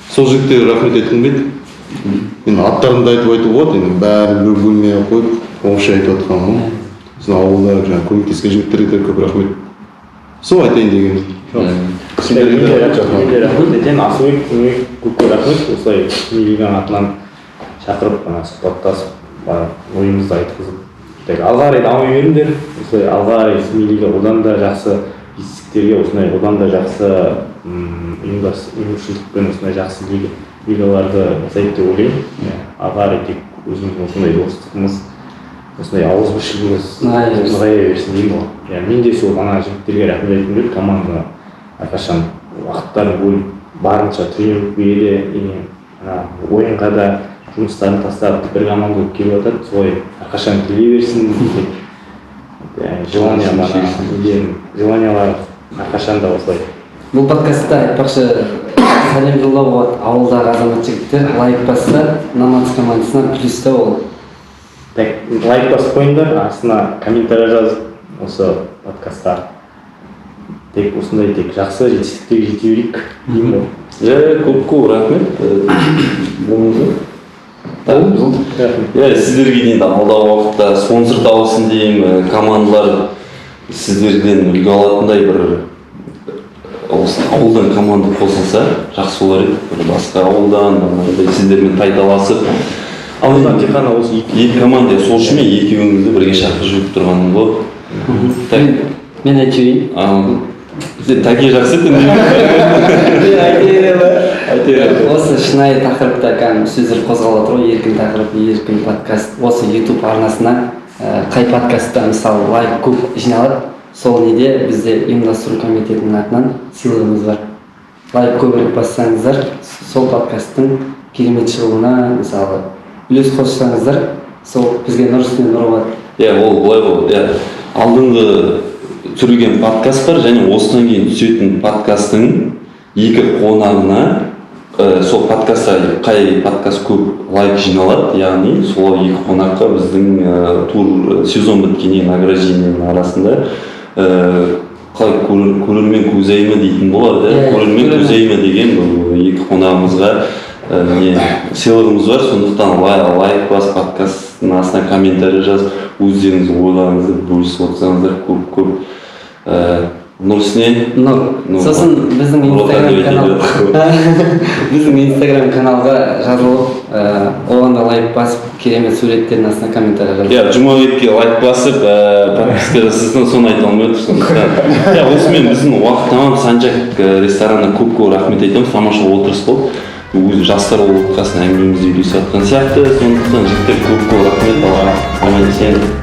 Сол жігіттерге рахмет айтқым келді. Енді аттарын да айтып болады, енді бәрін бір бөлмеге қойып, общий айтып жатқаным ғой. Біздің ауылда жаңағы көмектескен жігіттерге көп рахмет. Сол айтайын деген. Сендерге рахмет етен, Асылбек көпке рахмет. Осылай милиганың атынан шақырып, сұхбаттасып, ойымызды айтқызып. Алға қарай дамай беріңдер. Осылай алға қарай милига одан да жақсы жетістіктерге, осындай одан да жақсы ұйымшылдықпен осындай жақсы лигаларды жасайды деп ойлаймын. Алға қарай тек өзіміздің осындай достығымыз, осындай ауызбіршілігіміз нығая берсін деймін ғой. Мен де сол ана жігіттерге рахмет айтқым келеді. Команда әрқашан уақыттарын бөліп, барынша тренировкаға да, ойынға да жұмыстарын тастап бір команда болып келіп жатады. Солай әрқашан келе берсін. Желаниялар әрқашан да осылай. Бұл подкастта айтпақшы сәлем жолдау болады. Ауылдағы азамат жігіттер лайк басса, Номадс командасына плюста ол. Лайк басып қойыңдар, астына комментарий жазып осы подкастқа. Тек осындай тек жақсы жетістіктерге жете берейік деймін ғой. Көп рахмет. Сіздерге дейін алдағы уақытта спонсор табылсын деймін, командалар сіздерден үлгі алатындай бір ауылдан команда қосылса жақсы болар еді. Бір басқа ауылдан сіздермен тайталасып. Ал енді тек қана осы екі команда, сол үшін мен екеуіңізді бірге шақырып жүріп тұрғаным ғой. Мен айтып жіберейін. Тәке жақсы Осы шынайы тақырыпта сөздер қозғалып отыр ғой, еркін тақырып, еркін подкаст. Осы YouTube арнасына қай подкастта мысалы лайк көп жиналады, сол неде бізде ұйымдастыру комитетінің атынан сыйлығымыз бар. лайк көбірек бассаңыздар, сол подкасттың керемет шығуына мысалы үлес қоссаңыздар, сол бізге нұр үстіне нұр болады. Ол былай болады. Алдыңғы түсірілген подкаст бар және осыдан кейін түсетін подкасттың екі қонағына сол подкастта қай подкаст көп лайк жиналады, яғни сол екі қонаққа біздің тур сезон біткеннен награждениенің арасында қалай көрермен көзайымы дейтін болады. Көрермен көзайымы деген бұл екі қонағымызға сыйлығымыз бар. Сондықтан лайк бас, подкасттың астына комментарий жазып, өздеріңіз ойларыңызды бөлісіп отырсаңыздар көп нұр үстіне нұр. Сосын біздің инстаграм каналға жазылып, оған да лайк басып, керемет суреттердің астына комментарий жазып. Жұмабекке лайк басып, подписка жасасаң, соны айта алмай отырсың. Осымен біздің уақыт тамам. Санжак ресторанына көп рахмет айтамыз. Тамаша отырыс болды. Өзі жастар болып отқасын әңгімемізді үйлесіп жатқан сияқты. Сондықтан жігіттер көп рахмет. Аман есен.